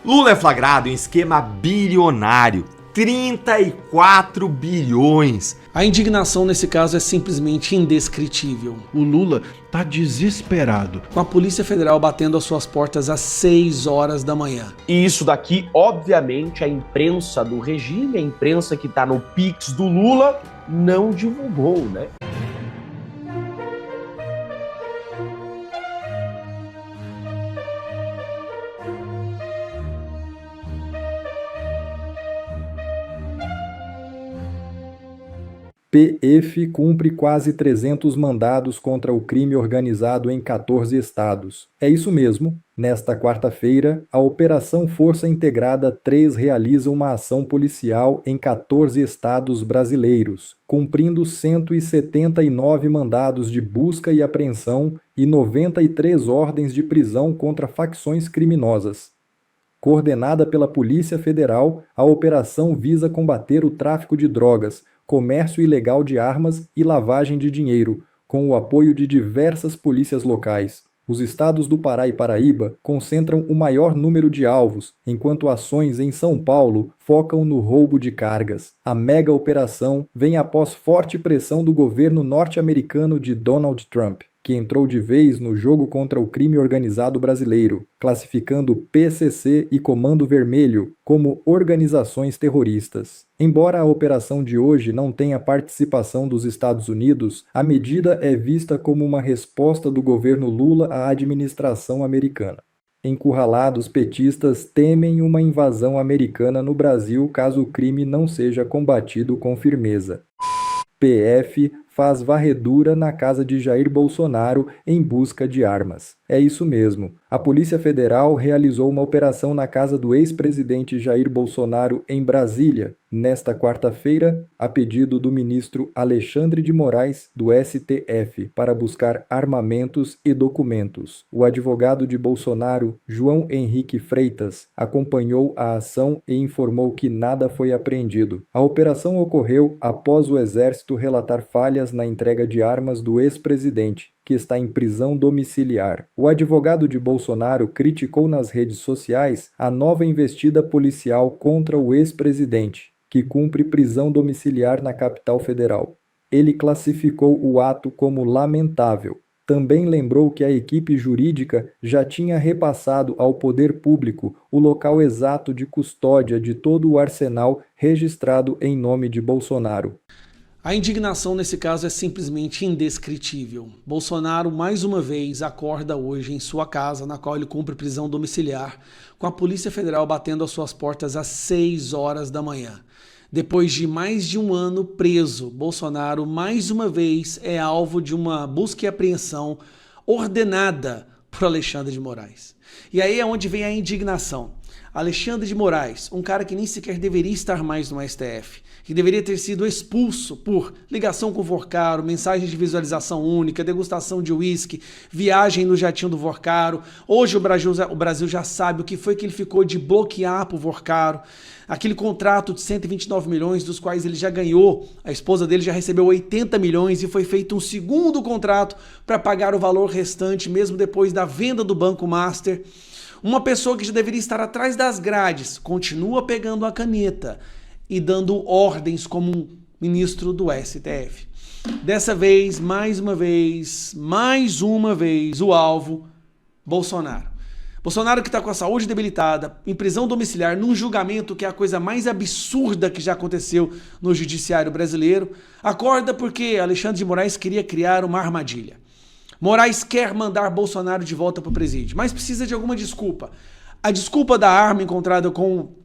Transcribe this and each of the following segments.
Lula é flagrado em esquema bilionário, 34 bilhões. A indignação nesse caso é simplesmente indescritível. O Lula tá desesperado. Com a Polícia Federal batendo às suas portas às 6 horas da manhã. E isso daqui, obviamente, a imprensa do regime, a imprensa que tá no Pix do Lula, não divulgou, né? PF cumpre quase 300 mandados contra o crime organizado em 14 estados. É isso mesmo. Nesta quarta-feira, a Operação Força Integrada 3 realiza uma ação policial em 14 estados brasileiros, cumprindo 179 mandados de busca e apreensão e 93 ordens de prisão contra facções criminosas. Coordenada pela Polícia Federal, a operação visa combater o tráfico de drogas, comércio ilegal de armas e lavagem de dinheiro, com o apoio de diversas polícias locais. Os estados do Pará e Paraíba concentram o maior número de alvos, enquanto ações em São Paulo focam no roubo de cargas. A mega operação vem após forte pressão do governo norte-americano de Donald Trump, que entrou de vez no jogo contra o crime organizado brasileiro, classificando PCC e Comando Vermelho como organizações terroristas. Embora a operação de hoje não tenha participação dos Estados Unidos, a medida é vista como uma resposta do governo Lula à administração americana. Encurralados, petistas temem uma invasão americana no Brasil caso o crime não seja combatido com firmeza. PF faz varredura na casa de Jair Bolsonaro em busca de armas. É isso mesmo. A Polícia Federal realizou uma operação na casa do ex-presidente Jair Bolsonaro em Brasília, nesta quarta-feira, a pedido do ministro Alexandre de Moraes, do STF, para buscar armamentos e documentos. O advogado de Bolsonaro, João Henrique Freitas, acompanhou a ação e informou que nada foi apreendido. A operação ocorreu após o Exército relatar falhas na entrega de armas do ex-presidente, que está em prisão domiciliar. O advogado de Bolsonaro criticou nas redes sociais a nova investida policial contra o ex-presidente, que cumpre prisão domiciliar na capital federal. Ele classificou o ato como lamentável. Também lembrou que a equipe jurídica já tinha repassado ao poder público o local exato de custódia de todo o arsenal registrado em nome de Bolsonaro. A indignação nesse caso é simplesmente indescritível. Bolsonaro, mais uma vez, acorda hoje em sua casa, na qual ele cumpre prisão domiciliar, com a Polícia Federal batendo às suas portas às 6 horas da manhã. Depois de mais de um ano preso, Bolsonaro, mais uma vez, é alvo de uma busca e apreensão ordenada por Alexandre de Moraes. E aí é onde vem a indignação. Alexandre de Moraes, um cara que nem sequer deveria estar mais no STF, que deveria ter sido expulso por ligação com o Vorcaro, mensagens de visualização única, degustação de uísque, viagem no jatinho do Vorcaro. Hoje o Brasil já sabe o que foi que ele ficou de bloquear para o Vorcaro. Aquele contrato de 129 milhões, dos quais ele já ganhou, a esposa dele já recebeu 80 milhões e foi feito um segundo contrato para pagar o valor restante, mesmo depois da venda do Banco Master. Uma pessoa que já deveria estar atrás das grades continua pegando a caneta e dando ordens como um ministro do STF. Dessa vez, mais uma vez, o alvo, Bolsonaro. Bolsonaro que está com a saúde debilitada, em prisão domiciliar, num julgamento que é a coisa mais absurda que já aconteceu no judiciário brasileiro, acorda porque Alexandre de Moraes queria criar uma armadilha. Moraes quer mandar Bolsonaro de volta para o presídio, mas precisa de alguma desculpa. A desculpa da arma encontrada com o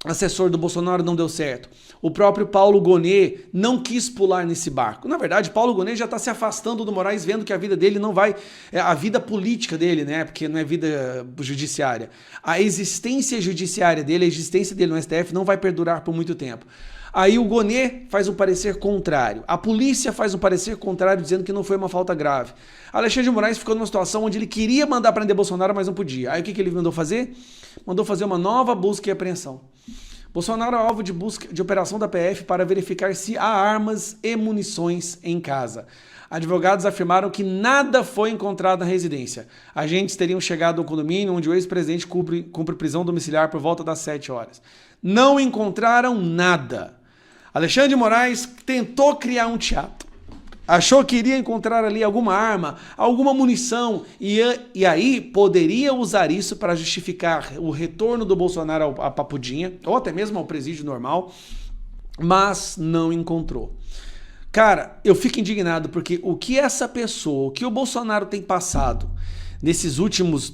assessor do Bolsonaro não deu certo. O próprio Paulo Gonet não quis pular nesse barco. Na verdade, Paulo Gonet já está se afastando do Moraes, vendo que a vida dele não vai... a vida política dele, né? Porque não é vida judiciária. A existência judiciária dele, a existência dele no STF não vai perdurar por muito tempo. Aí o Gonet faz um parecer contrário. A polícia faz um parecer contrário, dizendo que não foi uma falta grave. Alexandre de Moraes ficou numa situação onde ele queria mandar prender Bolsonaro, mas não podia. Aí o que ele mandou fazer? Mandou fazer uma nova busca e apreensão. Bolsonaro é alvo de busca de operação da PF para verificar se há armas e munições em casa. Advogados afirmaram que nada foi encontrado na residência. Agentes teriam chegado ao condomínio onde o ex-presidente cumpre prisão domiciliar por volta das 7 horas. Não encontraram nada. Alexandre de Moraes tentou criar um teatro. Achou que iria encontrar ali alguma arma, alguma munição, e aí poderia usar isso para justificar o retorno do Bolsonaro à Papudinha, ou até mesmo ao presídio normal, mas não encontrou. Cara, eu fico indignado porque o que essa pessoa, o que o Bolsonaro tem passado nesses últimos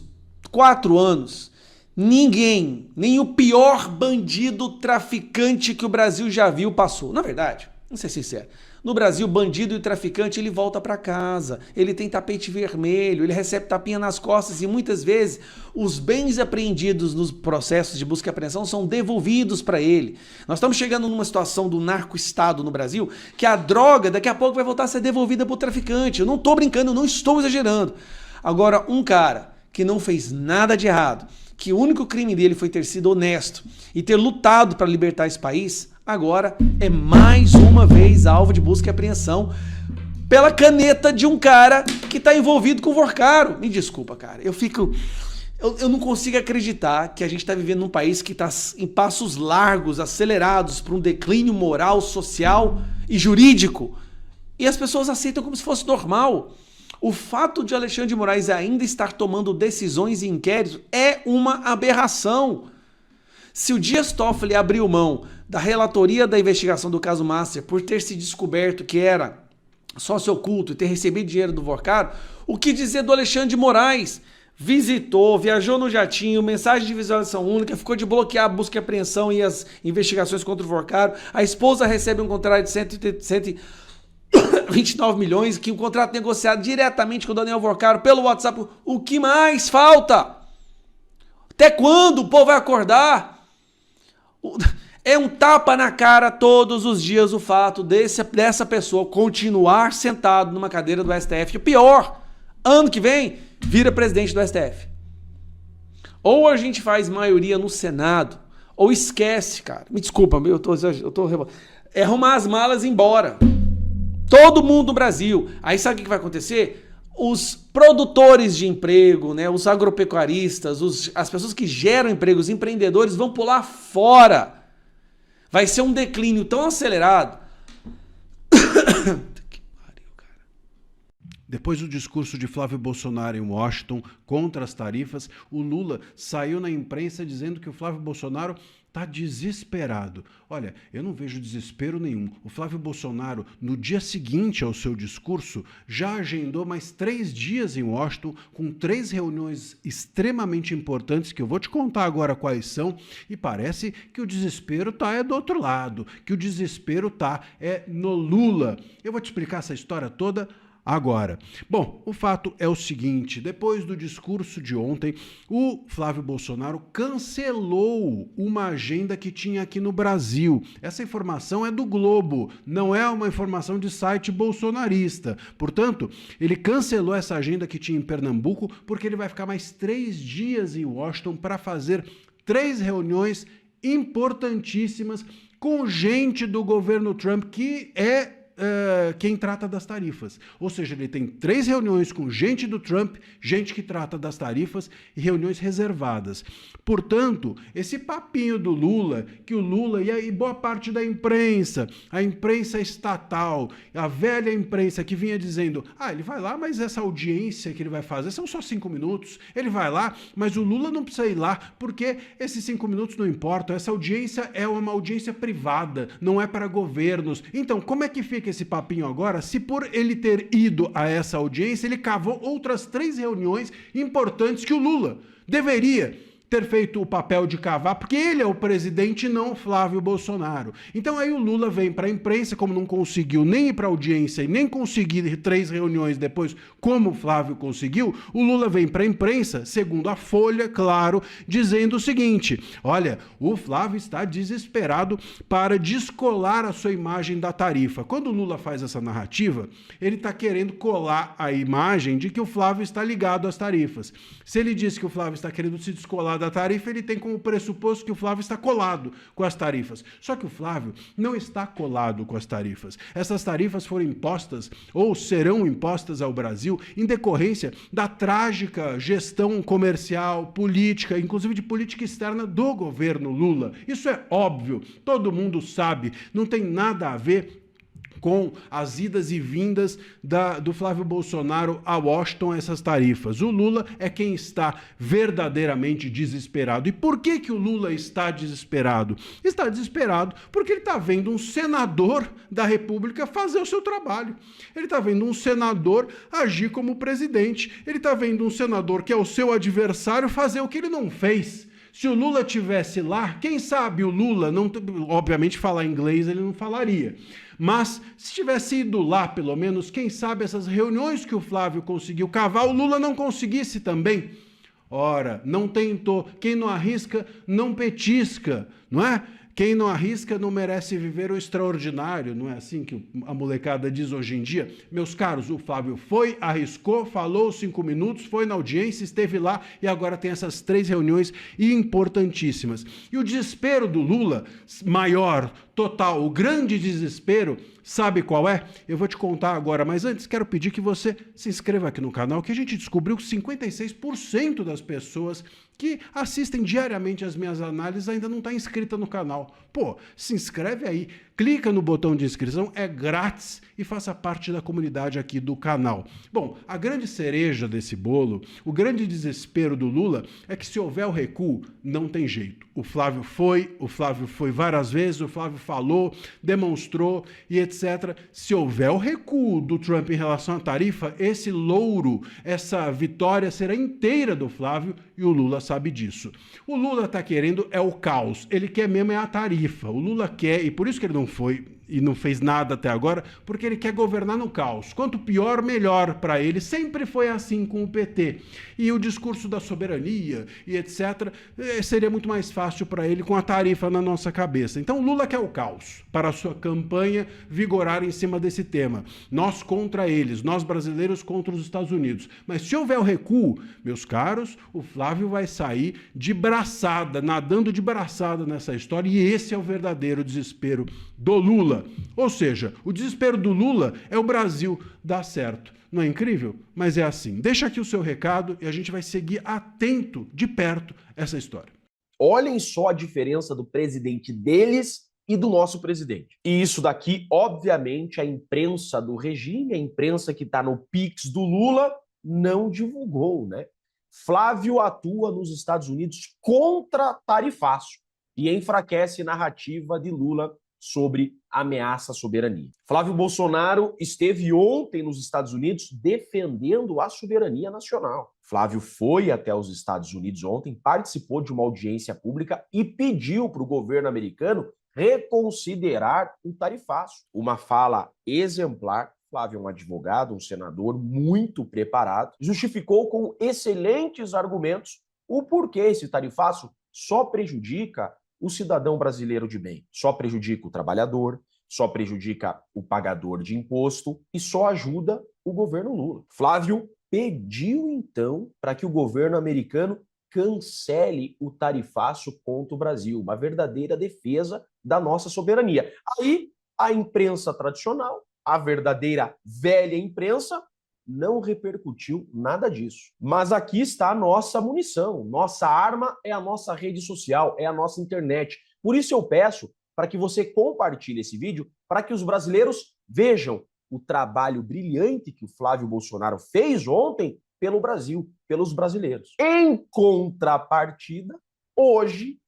4 anos, ninguém, nem o pior bandido traficante que o Brasil já viu passou. Na verdade, vamos ser sincero, no Brasil, bandido e traficante, ele volta para casa, ele tem tapete vermelho, ele recebe tapinha nas costas e muitas vezes os bens apreendidos nos processos de busca e apreensão são devolvidos para ele. Nós estamos chegando numa situação do narco-estado no Brasil que a droga daqui a pouco vai voltar a ser devolvida para o traficante. Eu não estou brincando, eu não estou exagerando. Agora, um cara que não fez nada de errado, que o único crime dele foi ter sido honesto e ter lutado para libertar esse país, agora é mais uma vez alvo de busca e apreensão pela caneta de um cara que está envolvido com o Vorcaro. Me desculpa, cara. Eu não consigo acreditar que a gente está vivendo num país que está em passos largos, acelerados para um declínio moral, social e jurídico. E as pessoas aceitam como se fosse normal. O fato de Alexandre de Moraes ainda estar tomando decisões e inquéritos é uma aberração. Se o Dias Toffoli abriu mão da relatoria da investigação do caso Master por ter se descoberto que era sócio oculto e ter recebido dinheiro do Vorcaro, o que dizer do Alexandre de Moraes? Visitou, viajou no jatinho, mensagem de visualização única, ficou de bloquear a busca e apreensão e as investigações contra o Vorcaro. A esposa recebe um contrato de 129 milhões, que o contrato negociado diretamente com o Daniel Vorcaro pelo WhatsApp. O que mais falta? Até quando o povo vai acordar? É um tapa na cara todos os dias o fato dessa pessoa continuar sentado numa cadeira do STF. E o pior, ano que vem, vira presidente do STF. Ou a gente faz maioria no Senado, ou esquece, cara. Me desculpa, eu tô é arrumar as malas e ir embora. Todo mundo no Brasil. Aí sabe o que vai acontecer? Os produtores de emprego, né, os agropecuaristas, as pessoas que geram emprego, os empreendedores vão pular fora. Vai ser um declínio tão acelerado. Que pariu, cara. Depois do discurso de Flávio Bolsonaro em Washington contra as tarifas, o Lula saiu na imprensa dizendo que o Flávio Bolsonaro está desesperado. Olha, eu não vejo desespero nenhum. O Flávio Bolsonaro, no dia seguinte ao seu discurso, já agendou mais 3 dias em Washington, com 3 reuniões extremamente importantes, que eu vou te contar agora quais são, e parece que o desespero está do outro lado, que o desespero está no Lula. Eu vou te explicar essa história toda agora. Bom, o fato é o seguinte: depois do discurso de ontem, o Flávio Bolsonaro cancelou uma agenda que tinha aqui no Brasil. Essa informação é do Globo, não é uma informação de site bolsonarista. Portanto, ele cancelou essa agenda que tinha em Pernambuco, porque ele vai ficar mais 3 dias em Washington para fazer 3 reuniões importantíssimas com gente do governo Trump, que é quem trata das tarifas. Ou seja, ele tem 3 reuniões com gente do Trump, gente que trata das tarifas e reuniões reservadas. Portanto, esse papinho do Lula, que o Lula e boa parte da imprensa, a imprensa estatal, a velha imprensa que vinha dizendo, ele vai lá, mas essa audiência que ele vai fazer são só 5 minutos, ele vai lá, mas o Lula não precisa ir lá, porque esses 5 minutos não importam, essa audiência é uma audiência privada, não é para governos. Então, como é que fica esse papinho agora, se por ele ter ido a essa audiência, ele cavou outras 3 reuniões importantes que o Lula deveria ter feito o papel de cavar, porque ele é o presidente e não o Flávio Bolsonaro. Então aí o Lula vem para a imprensa, como não conseguiu nem ir para a audiência e nem conseguir 3 reuniões depois, como o Flávio conseguiu, o Lula vem para a imprensa, segundo a Folha, claro, dizendo o seguinte: olha, o Flávio está desesperado para descolar a sua imagem da tarifa. Quando o Lula faz essa narrativa, ele está querendo colar a imagem de que o Flávio está ligado às tarifas. Se ele diz que o Flávio está querendo se descolar da tarifa, ele tem como pressuposto que o Flávio está colado com as tarifas. Só que o Flávio não está colado com as tarifas. Essas tarifas foram impostas ou serão impostas ao Brasil em decorrência da trágica gestão comercial, política, inclusive de política externa do governo Lula. Isso é óbvio, todo mundo sabe, não tem nada a ver com as idas e vindas do Flávio Bolsonaro a Washington, essas tarifas. O Lula é quem está verdadeiramente desesperado. E por que o Lula está desesperado? Está desesperado porque ele está vendo um senador da República fazer o seu trabalho. Ele está vendo um senador agir como presidente. Ele está vendo um senador que é o seu adversário fazer o que ele não fez. Se o Lula tivesse lá, quem sabe o Lula, não, obviamente falar inglês ele não falaria, mas se tivesse ido lá pelo menos, quem sabe essas reuniões que o Flávio conseguiu cavar, o Lula não conseguisse também. Ora, não tentou, quem não arrisca não petisca, não é? Quem não arrisca não merece viver o extraordinário, não é assim que a molecada diz hoje em dia? Meus caros, o Flávio foi, arriscou, falou 5 minutos, foi na audiência, esteve lá e agora tem essas 3 reuniões importantíssimas. E o desespero do Lula, maior, total, o grande desespero, sabe qual é? Eu vou te contar agora, mas antes quero pedir que você se inscreva aqui no canal, que a gente descobriu que 56% das pessoas que assistem diariamente as minhas análises ainda não está inscrita no canal. Pô, se inscreve aí, clica no botão de inscrição, é grátis e faça parte da comunidade aqui do canal. Bom, a grande cereja desse bolo, o grande desespero do Lula é que se houver o recuo, não tem jeito. O Flávio foi várias vezes, o Flávio falou, demonstrou e etc. Se houver o recuo do Trump em relação à tarifa, esse louro, essa vitória será inteira do Flávio e o Lula sabe disso. O Lula está querendo é o caos, ele quer mesmo é a tarifa. O Lula quer, e por isso que ele não foi e não fez nada até agora, porque ele quer governar no caos. Quanto pior, melhor para ele. Sempre foi assim com o PT. E o discurso da soberania e etc. seria muito mais fácil para ele com a tarifa na nossa cabeça. Então o Lula quer o caos para a sua campanha vigorar em cima desse tema. Nós contra eles, nós brasileiros contra os Estados Unidos. Mas se houver o recuo, meus caros, o Flávio vai sair de braçada, nadando de braçada nessa história, e esse é o verdadeiro desespero do Lula. Ou seja, o desespero do Lula é o Brasil dar certo. Não é incrível? Mas é assim. Deixa aqui o seu recado e a gente vai seguir atento, de perto, essa história. Olhem só a diferença do presidente deles e do nosso presidente. E isso daqui, obviamente, a imprensa do regime, a imprensa que está no Pix do Lula, não divulgou, né? Flávio atua nos Estados Unidos contra tarifaço e enfraquece narrativa de Lula sobre ameaça à soberania. Flávio Bolsonaro esteve ontem nos Estados Unidos defendendo a soberania nacional. Flávio foi até os Estados Unidos ontem, participou de uma audiência pública e pediu para o governo americano reconsiderar o tarifaço. Uma fala exemplar. Flávio é um advogado, um senador muito preparado, justificou com excelentes argumentos o porquê esse tarifaço só prejudica o cidadão brasileiro de bem, só prejudica o trabalhador, só prejudica o pagador de imposto e só ajuda o governo Lula. Flávio pediu, então, para que o governo americano cancele o tarifaço contra o Brasil, uma verdadeira defesa da nossa soberania. Aí, a imprensa tradicional, a verdadeira velha imprensa, não repercutiu nada disso. Mas aqui está a nossa munição. Nossa arma é a nossa rede social, é a nossa internet. Por isso eu peço para que você compartilhe esse vídeo para que os brasileiros vejam o trabalho brilhante que o Flávio Bolsonaro fez ontem pelo Brasil, pelos brasileiros. Em contrapartida, hoje,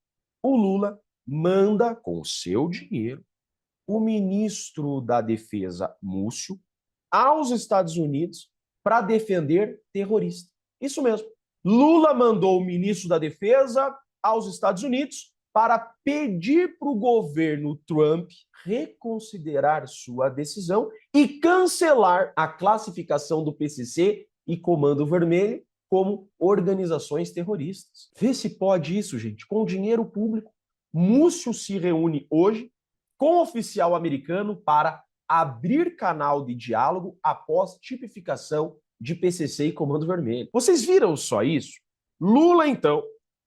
o Lula manda com o seu dinheiro o ministro da Defesa, Múcio, aos Estados Unidos para defender terrorista. Isso mesmo. Lula mandou o ministro da Defesa aos Estados Unidos para pedir para o governo Trump reconsiderar sua decisão e cancelar a classificação do PCC e Comando Vermelho como organizações terroristas. Vê se pode isso, gente, com dinheiro público. Múcio se reúne hoje com o oficial americano para abrir canal de diálogo após tipificação de PCC e Comando Vermelho. Vocês viram só isso? Lula, então,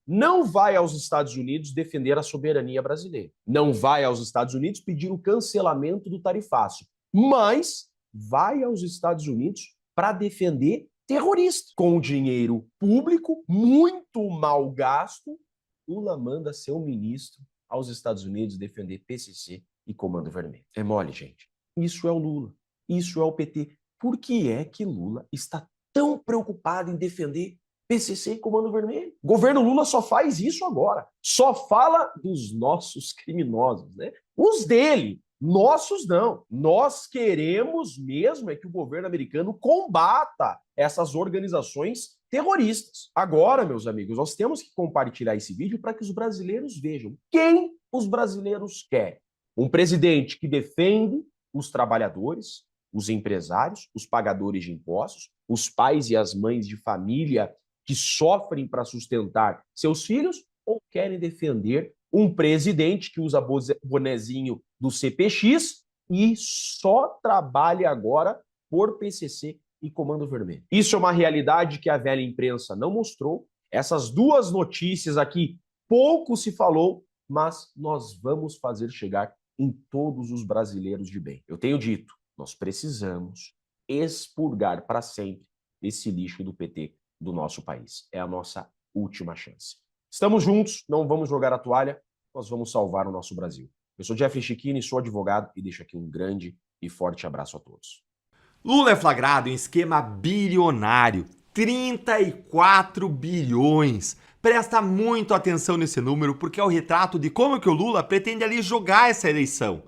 não vai aos Estados Unidos defender a soberania brasileira. Não vai aos Estados Unidos pedir o cancelamento do tarifácio. Mas vai aos Estados Unidos para defender terroristas. Com dinheiro público muito mal gasto, Lula manda seu ministro aos Estados Unidos defender PCC e Comando Vermelho. É mole, gente. Isso é o Lula. Isso é o PT. Por que é que Lula está tão preocupado em defender PCC e Comando Vermelho? O governo Lula só faz isso agora. Só fala dos nossos criminosos, né? Os dele. Nossos não. Nós queremos mesmo é que o governo americano combata essas organizações terroristas. Agora, meus amigos, nós temos que compartilhar esse vídeo para que os brasileiros vejam quem os brasileiros querem. Um presidente que defende os trabalhadores, os empresários, os pagadores de impostos, os pais e as mães de família que sofrem para sustentar seus filhos, ou querem defender um presidente que usa bonezinho do CPX e só trabalha agora por PCC e Comando Vermelho. Isso é uma realidade que a velha imprensa não mostrou. Essas duas notícias aqui pouco se falou, mas nós vamos fazer chegar em todos os brasileiros de bem. Eu tenho dito, nós precisamos expurgar para sempre esse lixo do PT do nosso país. É a nossa última chance. Estamos juntos, não vamos jogar a toalha, nós vamos salvar o nosso Brasil. Eu sou Jeffrey Chiquini, sou advogado e deixo aqui um grande e forte abraço a todos. Lula é flagrado em esquema bilionário, 34 bilhões. Presta muito atenção nesse número porque é o retrato de como que o Lula pretende ali jogar essa eleição.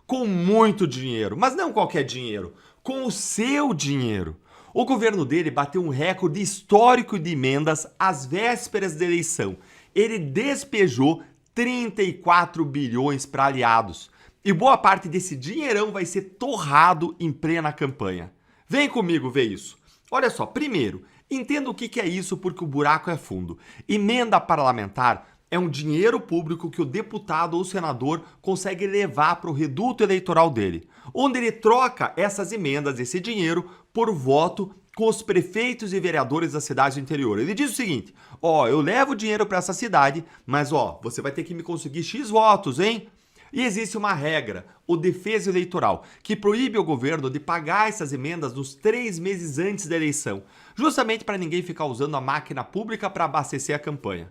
Com muito dinheiro, mas não qualquer dinheiro, com o seu dinheiro. O governo dele bateu um recorde histórico de emendas às vésperas da eleição. Ele despejou 34 bilhões para aliados. E boa parte desse dinheirão vai ser torrado em plena campanha. Vem comigo ver isso. Olha só, primeiro, entenda o que é isso porque o buraco é fundo. Emenda parlamentar é um dinheiro público que o deputado ou senador consegue levar para o reduto eleitoral dele, onde ele troca essas emendas, esse dinheiro, por voto com os prefeitos e vereadores das cidades do interior. Ele diz o seguinte, eu levo dinheiro para essa cidade, mas você vai ter que me conseguir X votos, hein? E existe uma regra, o defesa eleitoral, que proíbe o governo de pagar essas emendas nos 3 meses antes da eleição, justamente para ninguém ficar usando a máquina pública para abastecer a campanha.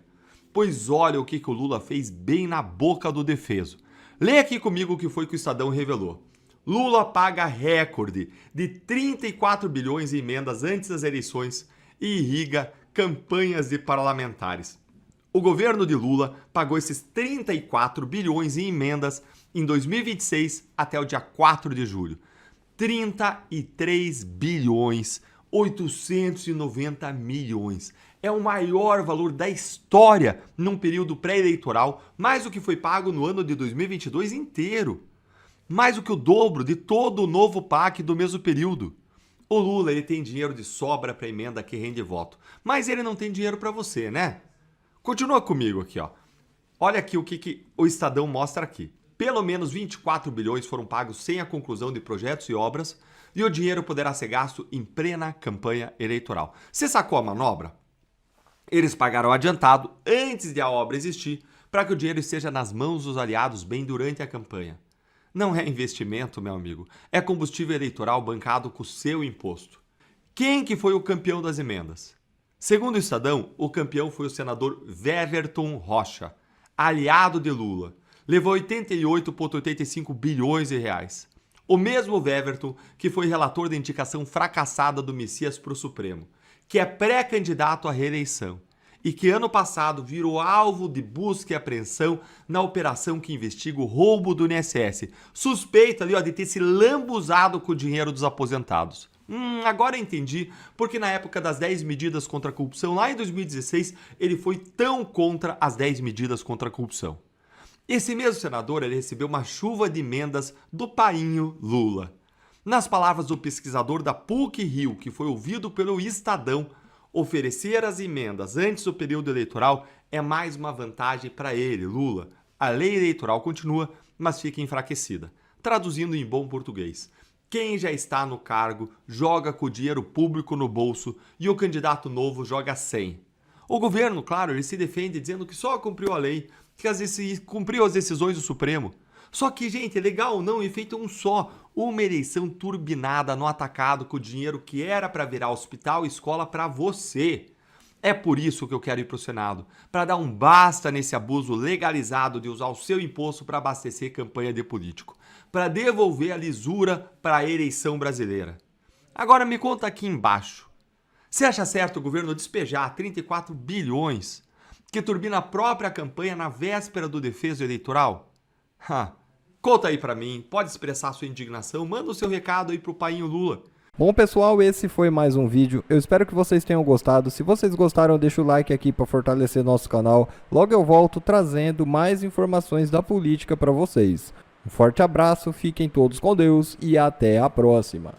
Pois olha o que o Lula fez bem na boca do defeso. Leia aqui comigo o que foi que o Estadão revelou. Lula paga recorde de 34 bilhões em emendas antes das eleições e irriga campanhas de parlamentares. O governo de Lula pagou esses 34 bilhões em emendas em 2026 até o dia 4 de julho. 33 bilhões 890 milhões. É o maior valor da história num período pré-eleitoral, mais do que foi pago no ano de 2022 inteiro. Mais do que o dobro de todo o novo PAC do mesmo período. O Lula ele tem dinheiro de sobra para emenda que rende voto, mas ele não tem dinheiro para você, né? Continua comigo aqui, ó. Olha aqui o que o Estadão mostra aqui. Pelo menos 24 bilhões foram pagos sem a conclusão de projetos e obras e o dinheiro poderá ser gasto em plena campanha eleitoral. Você sacou a manobra? Eles pagaram adiantado antes de a obra existir para que o dinheiro esteja nas mãos dos aliados bem durante a campanha. Não é investimento, meu amigo. É combustível eleitoral bancado com o seu imposto. Quem que foi o campeão das emendas? Segundo o Estadão, o campeão foi o senador Weverton Rocha, aliado de Lula. Levou 88,85 bilhões de reais. O mesmo Weverton que foi relator da indicação fracassada do Messias para o Supremo, que é pré-candidato à reeleição e que ano passado virou alvo de busca e apreensão na operação que investiga o roubo do INSS. Suspeito ali de ter se lambuzado com o dinheiro dos aposentados. Agora entendi porque na época das 10 medidas contra a corrupção, lá em 2016, ele foi tão contra as 10 medidas contra a corrupção. Esse mesmo senador ele recebeu uma chuva de emendas do painho Lula. Nas palavras do pesquisador da PUC-Rio, que foi ouvido pelo Estadão, oferecer as emendas antes do período eleitoral é mais uma vantagem para ele, Lula. A lei eleitoral continua, mas fica enfraquecida. Traduzindo em bom português, quem já está no cargo joga com o dinheiro público no bolso e o candidato novo joga sem. O governo, claro, ele se defende dizendo que só cumpriu a lei, que cumpriu as decisões do Supremo. Só que, gente, é legal ou não, efeito é um só. Uma eleição turbinada no atacado com o dinheiro que era para virar hospital e escola para você. É por isso que eu quero ir para o Senado, para dar um basta nesse abuso legalizado de usar o seu imposto para abastecer campanha de político, para devolver a lisura para a eleição brasileira. Agora me conta aqui embaixo. Você acha certo o governo despejar 34 bilhões que turbina a própria campanha na véspera do defeso eleitoral? Conta aí pra mim, pode expressar sua indignação, manda o seu recado aí pro painho Lula. Bom, pessoal, esse foi mais um vídeo. Eu espero que vocês tenham gostado. Se vocês gostaram, deixa o like aqui para fortalecer nosso canal. Logo eu volto trazendo mais informações da política para vocês. Um forte abraço, fiquem todos com Deus e até a próxima.